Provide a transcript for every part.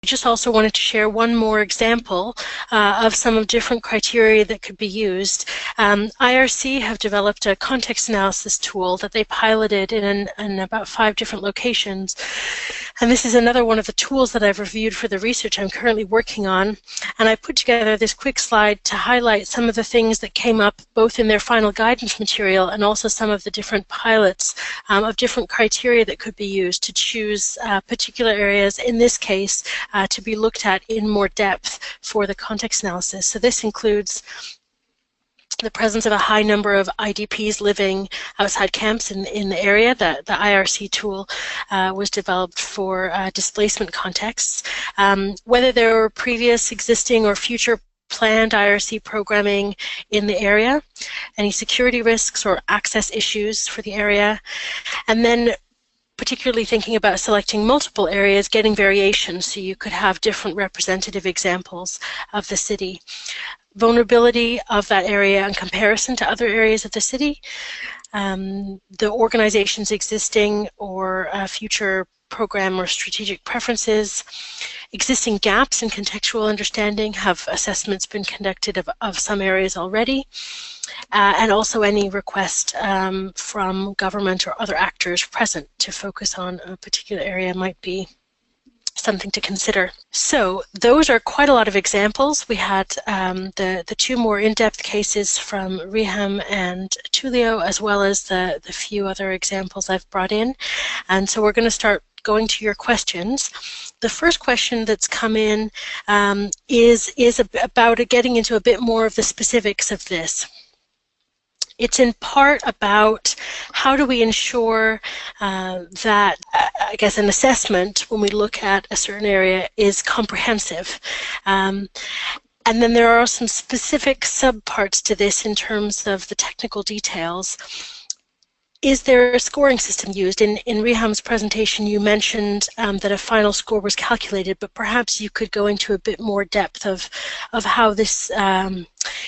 just also wanted to share one more example of some of different criteria that could be used. IRC have developed a context analysis tool that they piloted in about 5 different locations. And this is another one of the tools that I've reviewed for the research I'm currently working on. And I put together this quick slide to highlight some of the things that came up both in their final guidance material and also some of the different pilots of different criteria that could be used to choose particular areas, in this case, to be looked at in more depth for the context analysis. So this includes the presence of a high number of IDPs living outside camps in the area. The IRC tool was developed for displacement contexts. Whether there were previous, existing, or future planned IRC programming in the area, any security risks or access issues for the area, and then particularly thinking about selecting multiple areas, getting variation so you could have different representative examples of the city. Vulnerability of that area in comparison to other areas of the city, the organization's existing or future program or strategic preferences, existing gaps in contextual understanding. Have assessments been conducted of some areas already? And also any request from government or other actors present to focus on a particular area might be something to consider. So those are quite a lot of examples. We had the 2 more in-depth cases from Riham and Tullio, as well as the few other examples I've brought in. And so we're going to start going to your questions. The first question that's come in is about getting into a bit more of the specifics of this. It's in part about how do we ensure that, I guess, an assessment when we look at a certain area is comprehensive. And then there are some specific subparts to this in terms of the technical details. Is there a scoring system used? In Riham's presentation, you mentioned that a final score was calculated, but perhaps you could go into a bit more depth of how this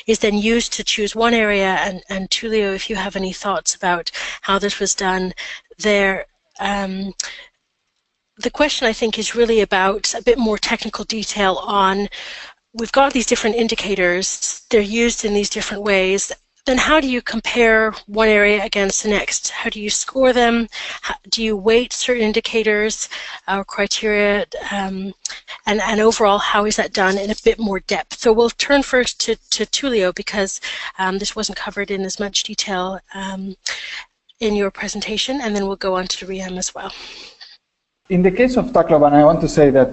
is then used to choose one area, and Tullio, if you have any thoughts about how this was done there. The question, I think, is really about a bit more technical detail on, we've got these different indicators, they're used in these different ways. Then how do you compare one area against the next? How do you score them? Do you weight certain indicators or criteria? And overall, how is that done in a bit more depth? So we'll turn first to Tullio, because this wasn't covered in as much detail in your presentation, and then we'll go on to Riham as well. In the case of Tacloban, I want to say that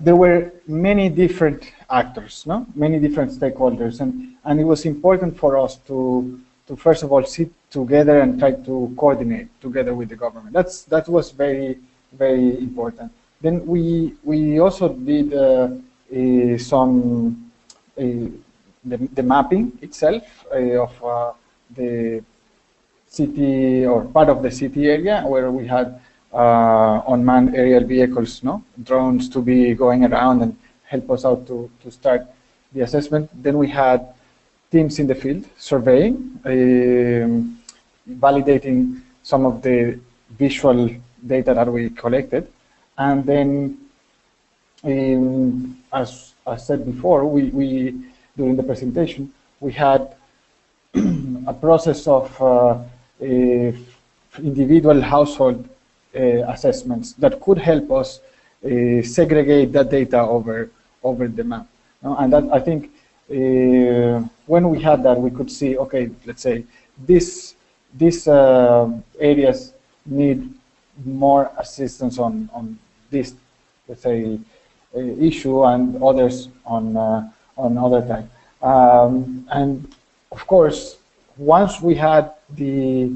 there were many different actors, no? Many different stakeholders, and it was important for us to first of all sit together and try to coordinate together with the government. That was very, very important. Then we also did the mapping itself of the city, or part of the city area, where we had unmanned aerial vehicles, no, drones, to be going around and help us out to start the assessment. Then we had teams in the field surveying, validating some of the visual data that we collected. And then, as I said before, we during the presentation, we had a process of individual household assessments that could help us segregate that data over the map. And that, I think, when we had that, we could see, okay, let's say these areas need more assistance on this, let's say, issue, and others on other type. And of course, once we had the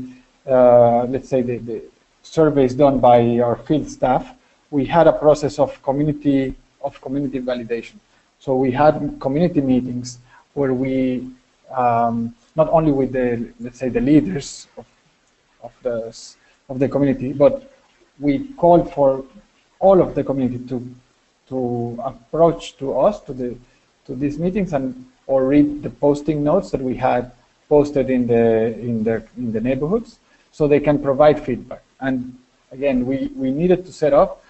let's say the surveys done by our field staff, we had a process of community validation. So we had community meetings where we not only with the, let's say, the leaders of the community, but we called for all of the community to approach to us to these meetings or read the posting notes that we had posted in the neighborhoods, so they can provide feedback. And again, we needed to set up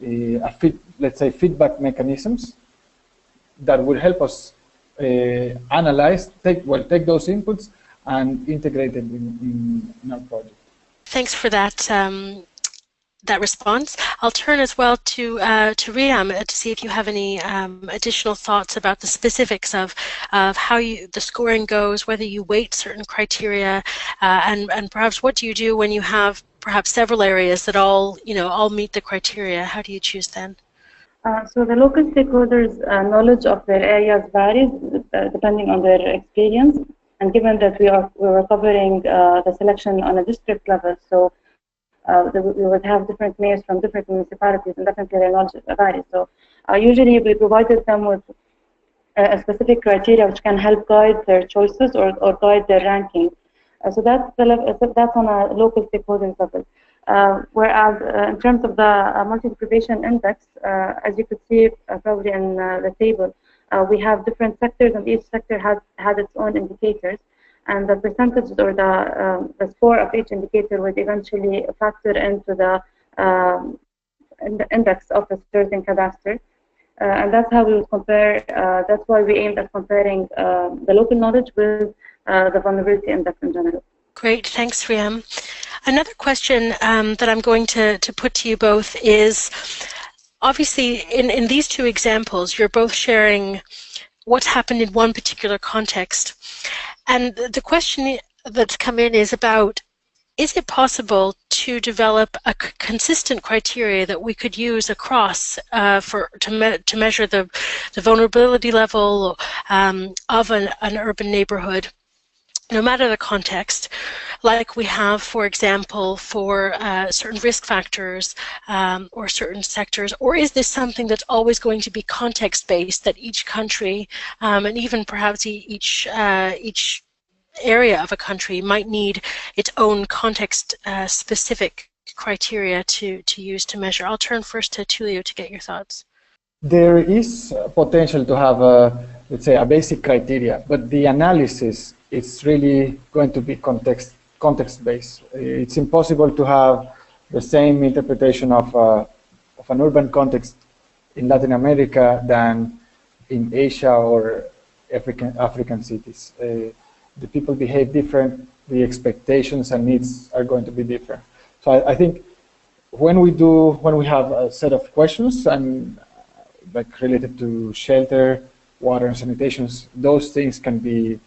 let's say, feedback mechanisms that will help us analyze, take those inputs and integrate them in our project. Thanks for that. That response. I'll turn as well to Riam to see if you have any additional thoughts about the specifics of how the scoring goes, whether you weight certain criteria, and perhaps what do you do when you have perhaps several areas that all meet the criteria? How do you choose then? So the local stakeholders' knowledge of their areas varies depending on their experience, and given that we were covering the selection on a district level, so we would have different mayors from different municipalities, and definitely their knowledge varies. So usually we provided them with a specific criteria which can help guide their choices or guide their ranking. So that's on a local stakeholder level. Whereas in terms of the multi-deprivation index, as you could see probably in the table, we have different sectors, and each sector has its own indicators. And the percentage or the score of each indicator would eventually factor into the index of a certain cadastre. And that's how we would compare, that's why we aimed at comparing the local knowledge with the vulnerability index in general. Great, thanks, Riam. Another question that I'm going to put to you both is, obviously in these two examples, you're both sharing what's happened in one particular context. And the question that's come in is about, is it possible to develop a consistent criteria that we could use across to measure the vulnerability level of an urban neighborhood, no matter the context, like we have, for example, for certain risk factors or certain sectors? Or is this something that's always going to be context-based, that each country and even perhaps each area of a country might need its own context-specific criteria to use to measure? I'll turn first to Tulio to get your thoughts. There is potential to have let's say, a basic criteria, but the analysis is really going to be context-based. It's impossible to have the same interpretation of an urban context in Latin America than in Asia or African cities. The people behave different, the expectations and needs are going to be different. So I think when we have a set of questions and like related to shelter, water and sanitations, those things can be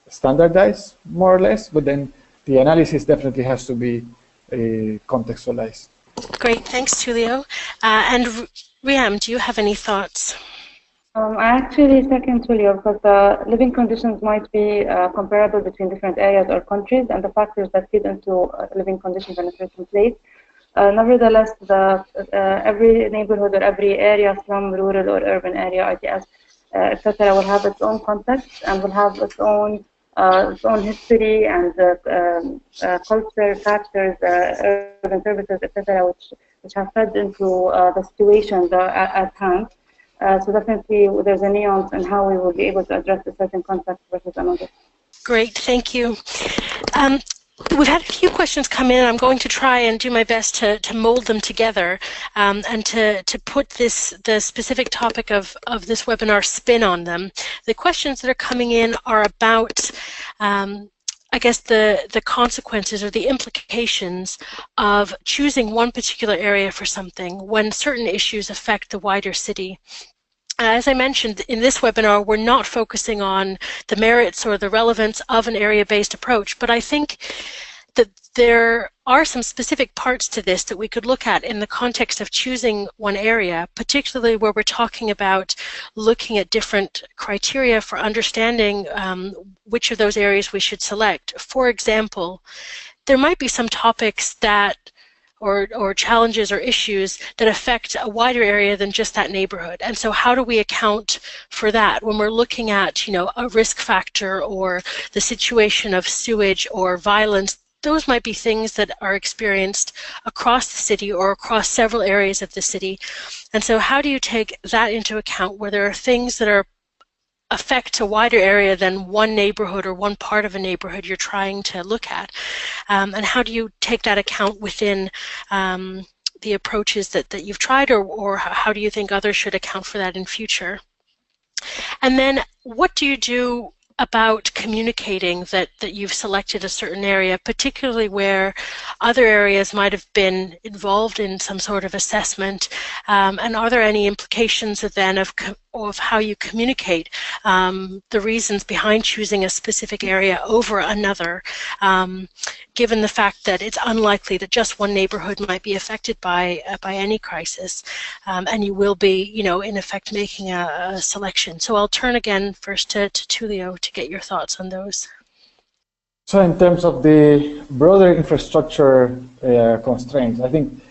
standardized more or less, but then the analysis definitely has to be contextualized. Great, thanks, Tulio. And Riam, do you have any thoughts? I actually second Tulio, because the living conditions might be comparable between different areas or countries, and the factors that feed into living conditions in a certain place. Nevertheless, every neighborhood or every area, slum, rural or urban area, ITS, etc., will have its own context and will have its own history and culture factors, urban services, etc., which have fed into the situation at hand. So definitely, there's a nuance in how we will be able to address a certain context versus another. Great, thank you. We've had a few questions come in. I'm going to try and do my best to mold them together and to put the specific topic of this webinar spin on them. The questions that are coming in are about, I guess, the consequences or the implications of choosing one particular area for something when certain issues affect the wider city. As I mentioned, in this webinar, we're not focusing on the merits or the relevance of an area-based approach, but I think that there are some specific parts to this that we could look at in the context of choosing one area, particularly where we're talking about looking at different criteria for understanding which of those areas we should select. For example, there might be some topics that or challenges or issues that affect a wider area than just that neighborhood. And so how do we account for that when we're looking at, a risk factor or the situation of sewage or violence? Those might be things that are experienced across the city or across several areas of the city. And so how do you take that into account where there are things that affect a wider area than one neighborhood or one part of a neighborhood you're trying to look at? And how do you take that account within the approaches that you've tried, or how do you think others should account for that in future? And then what do you do about communicating that you've selected a certain area, particularly where other areas might have been involved in some sort of assessment? And are there any implications then of how you communicate the reasons behind choosing a specific area over another, given the fact that it's unlikely that just one neighborhood might be affected by any crisis, and you will be, in effect, making a selection. So I'll turn again first to Tulio to get your thoughts on those. So in terms of the broader infrastructure constraints, I think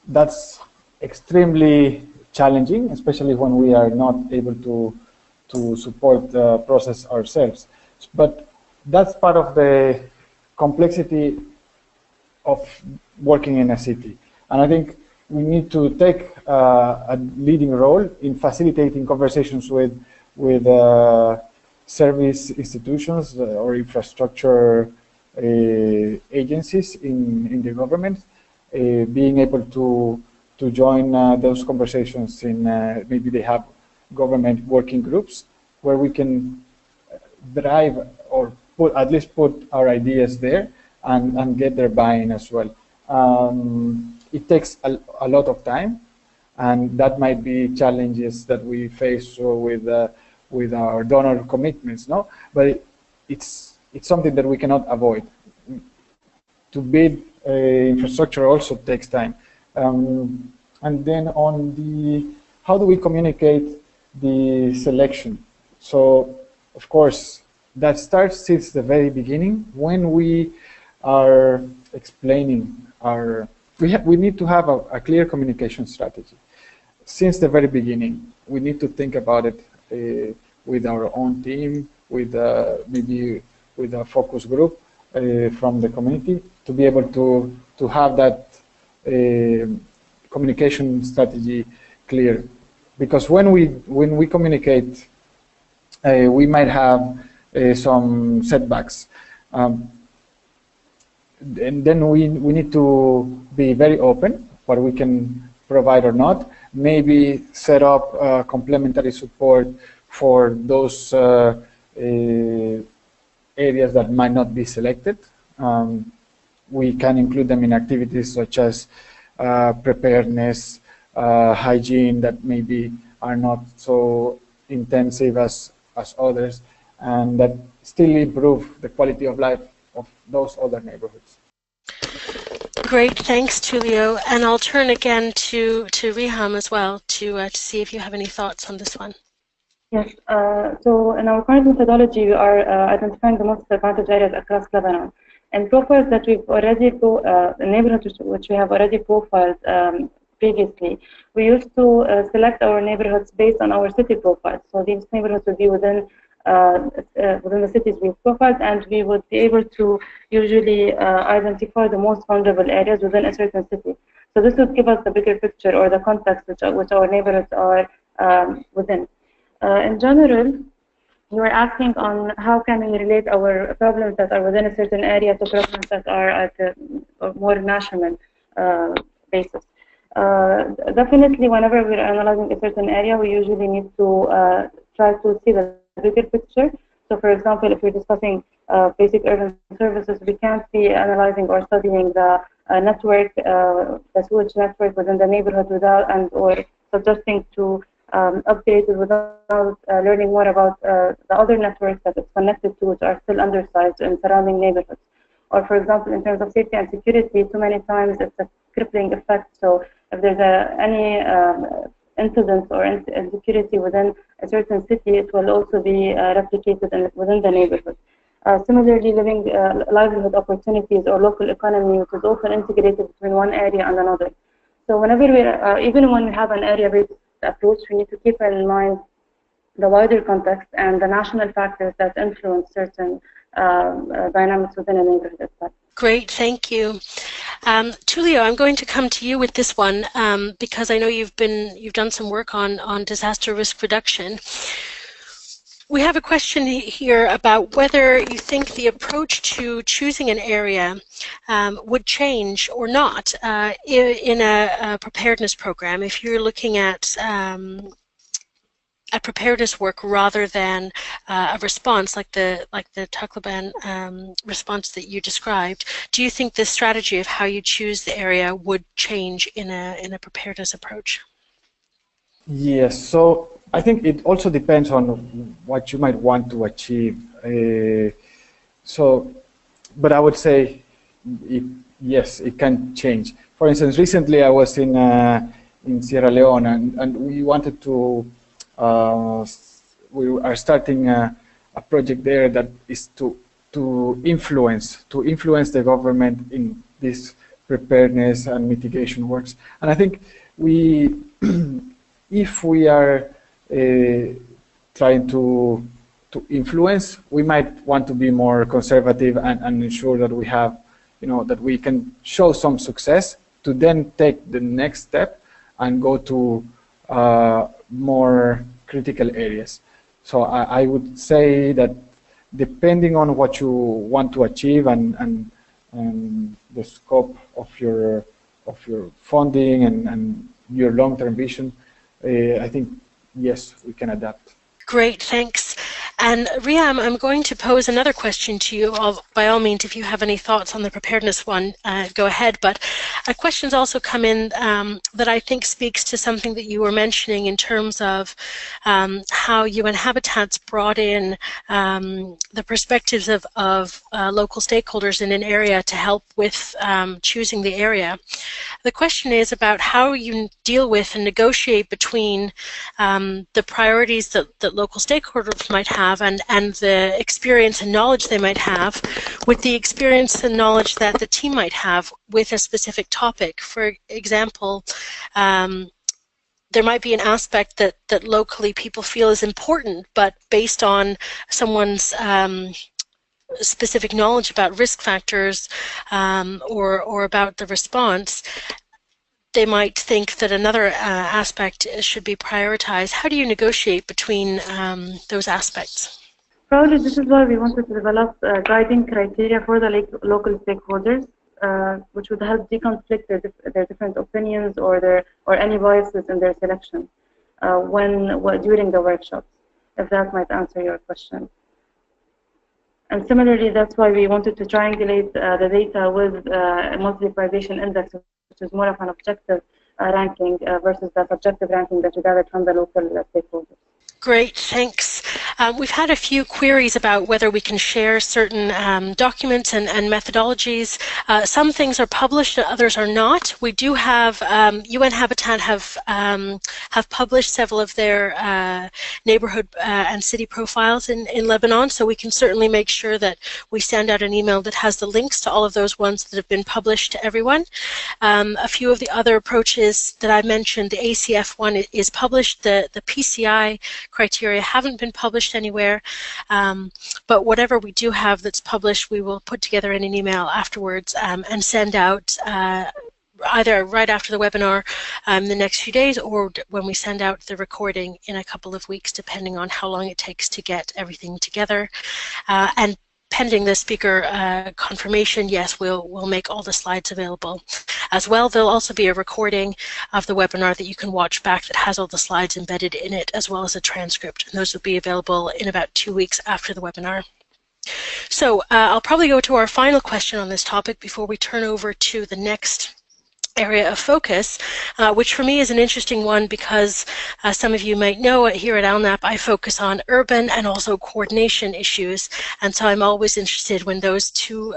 that's extremely challenging, especially when we are not able to support the process ourselves. But that's part of the complexity of working in a city. And I think we need to take a leading role in facilitating conversations with service institutions or infrastructure agencies in the government, being able to join those conversations in maybe they have government working groups where we can drive or at least put our ideas there and get their buy-in as well. It takes a lot of time, and that might be challenges that we face with our donor commitments, no? But it's something that we cannot avoid. To build infrastructure also takes time. And then on the, how do we communicate the selection? So, of course, that starts since the very beginning when we are explaining our, we need to have a clear communication strategy. Since the very beginning, we need to think about it with our own team, with maybe with a focus group from the community to be able to have that communication strategy clear. Because when we communicate, we might have some setbacks. And then we need to be very open what we can provide or not. Maybe set up complementary support for those areas that might not be selected. We can include them in activities such as preparedness, hygiene that maybe are not so intensive as others, and that still improve the quality of life of those other neighborhoods. Great, thanks, Tulio. And I'll turn again to Riham as well to see if you have any thoughts on this one. Yes, so in our current methodology, we are identifying the most disadvantaged areas across Lebanon. And profiles that we've already, neighborhoods which we have already profiled previously, we used to select our neighborhoods based on our city profiles. So these neighborhoods would be within the cities we've profiled, and we would be able to usually identify the most vulnerable areas within a certain city. So this would give us the bigger picture or the context which our neighborhoods are within. In general, you were asking on how can we relate our problems that are within a certain area to problems that are at a more national basis. Definitely, whenever we're analyzing a certain area, we usually need to try to see the bigger picture. So, for example, if we're discussing basic urban services, we can't be analyzing or studying the network, the sewage network within the neighborhood without or suggesting to update it without learning more about the other networks that it's connected to, which are still undersized in surrounding neighborhoods. Or, for example, in terms of safety and security, too many times it's a crippling effect. So, if there's any incidents or insecurity within a certain city, it will also be replicated within the neighborhood. Similarly, livelihood opportunities or local economy, which is often integrated between one area and another. So whenever even when we have an area-based approach, we need to keep in mind the wider context and the national factors that influence certain dynamics within a neighborhood itself. Great, thank you. Tulio, I'm going to come to you with this one because I know you've done some work on disaster risk reduction. We have a question here about whether you think the approach to choosing an area would change or not in a preparedness program if you're looking at preparedness work rather than a response like the Taliban response that you described. Do you think the strategy of how you choose the area would change in a preparedness approach? Yes, so I think it also depends on what you might want to achieve. But I would say, yes, it can change. For instance, recently I was in Sierra Leone, and we wanted to, we are starting a project there that is to influence the government in this preparedness and mitigation works. And I think we, if we are trying to influence, we might want to be more conservative and ensure that we have, that we can show some success to then take the next step and go to more critical areas. So I would say that depending on what you want to achieve and the scope of your funding and your long-term vision, I think, yes, we can adapt. Great, thanks. And Riham, I'm going to pose another question to you. By all means, if you have any thoughts on the preparedness one, go ahead. But questions also come in that I think speaks to something that you were mentioning in terms of how UN Habitat's brought in the perspectives of local stakeholders in an area to help with choosing the area. The question is about how you deal with and negotiate between the priorities that local stakeholders might have and the experience and knowledge they might have with the experience and knowledge that the team might have with a specific topic. For example, there might be an aspect that locally people feel is important, but based on someone's specific knowledge about risk factors or about the response, they might think that another aspect should be prioritized. How do you negotiate between those aspects? Probably this is why we wanted to develop guiding criteria for the local stakeholders, which would help deconflict their different opinions or any biases in their selection during the workshops, if that might answer your question. And similarly, that's why we wanted to triangulate the data with a multi-deprivation index, which is more of an objective ranking versus that subjective ranking that you gathered from the local stakeholders. Great, thanks. We've had a few queries about whether we can share certain documents and methodologies. Some things are published, others are not. We do have UN Habitat have published several of their neighborhood and city profiles in Lebanon, so we can certainly make sure that we send out an email that has the links to all of those ones that have been published to everyone. A few of the other approaches that I mentioned, the ACF one is published, the PCI criteria haven't been published anywhere, but whatever we do have that's published, we will put together in an email afterwards and send out either right after the webinar the next few days, or when we send out the recording in a couple of weeks, depending on how long it takes to get everything together. And pending the speaker confirmation, yes, we'll make all the slides available. As well, there'll also be a recording of the webinar that you can watch back that has all the slides embedded in it, as well as a transcript. And those will be available in about 2 weeks after the webinar. So I'll probably go to our final question on this topic before we turn over to the next area of focus, which for me is an interesting one because some of you might know here at ALNAP I focus on urban and also coordination issues, and so I'm always interested when those two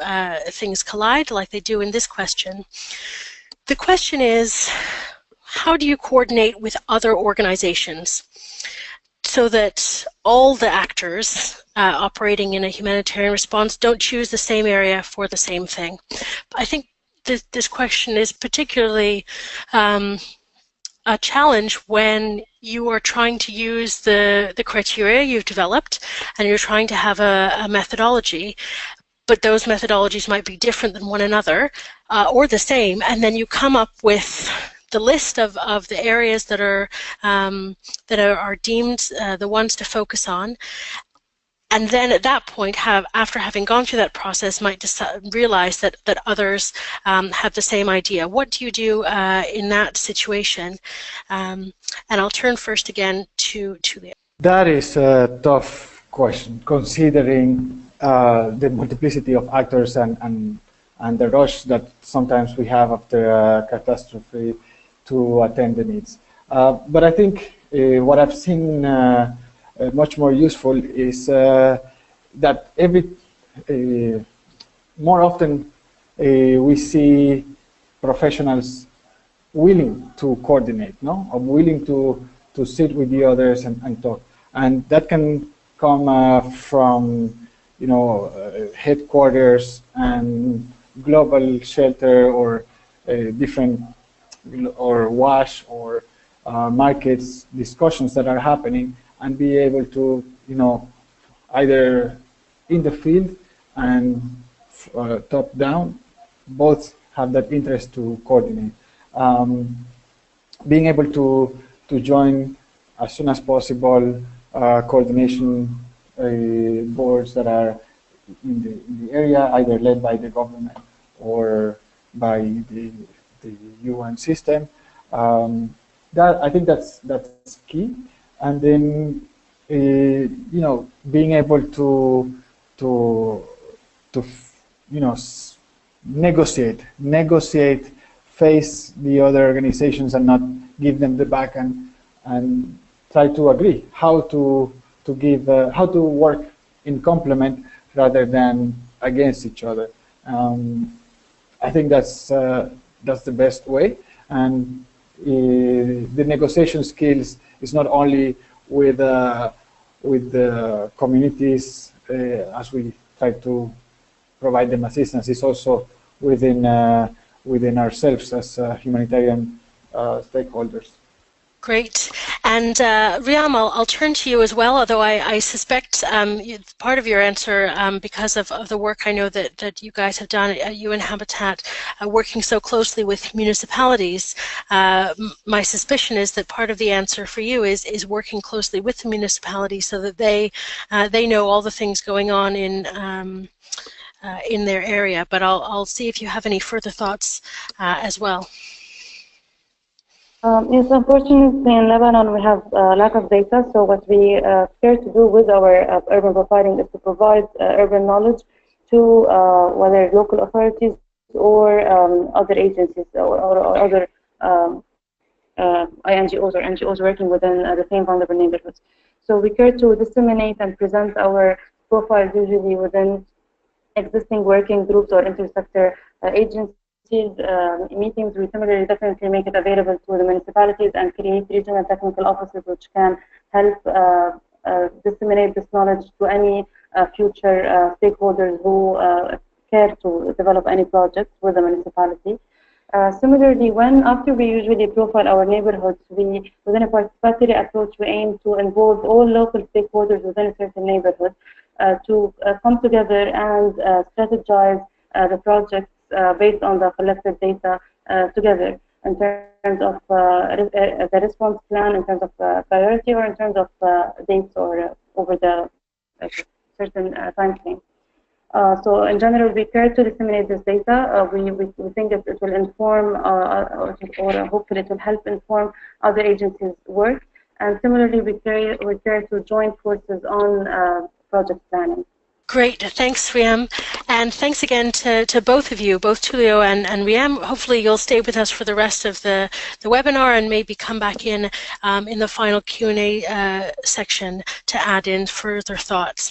things collide like they do in this question. The question is, how do you coordinate with other organizations so that all the actors operating in a humanitarian response don't choose the same area for the same thing? I think this question is particularly a challenge when you are trying to use the criteria you've developed and you're trying to have a methodology, but those methodologies might be different than one another or the same, and then you come up with the list of the areas that are deemed the ones to focus on, and then at that point, after having gone through that process, might realize that others have the same idea. What do you do in that situation? And I'll turn first again to Leo. That is a tough question, considering the multiplicity of actors and the rush that sometimes we have after a catastrophe to attend the needs. But I think what I've seen much more useful is that more often we see professionals willing to coordinate, no? Or willing to sit with the others and talk. And that can come from, you know, headquarters and global shelter or different, or WASH or markets discussions that are happening, and be able to, you know, either in the field and top down, both have that interest to coordinate. Being able to join as soon as possible coordination boards that are in the area, either led by the government or by the UN system. That, I think that's key. And then, you know, being able to you know, negotiate, face the other organizations and not give them the back, and try to agree how to work in complement rather than against each other. I think that's the best way. And the negotiation skills is not only with the communities as we try to provide them assistance, it's also within ourselves as humanitarian stakeholders. Great. And Riam, I'll turn to you as well, although I suspect part of your answer, because of the work I know that you guys have done at UN Habitat, working so closely with municipalities, my suspicion is that part of the answer for you is working closely with the municipalities so that they know all the things going on in their area. But I'll see if you have any further thoughts as well. Yes, unfortunately in Lebanon we have a lack of data, so what we care to do with our urban profiling is to provide urban knowledge to whether local authorities or other agencies or other INGOs or NGOs working within the same vulnerable neighborhoods. So we care to disseminate and present our profiles usually within existing working groups or intersector agencies. Meetings. We similarly definitely make it available to the municipalities and create regional technical offices which can help disseminate this knowledge to any future stakeholders who care to develop any project with the municipality. Similarly, after we usually profile our neighborhoods, within a participatory approach, we aim to involve all local stakeholders within a certain neighborhood to come together and strategize the projects based on the collected data together in terms of the response plan, in terms of priority, or in terms of dates or over the certain time frame. So in general, we care to disseminate this data. We think that it will inform or hopefully it will help inform other agencies' work. And similarly, we care to join forces on project planning. Great, thanks Riam, and thanks again to both of you, both Tulio and Riam. Hopefully you'll stay with us for the rest of the webinar and maybe come back in the final Q&A section to add in further thoughts.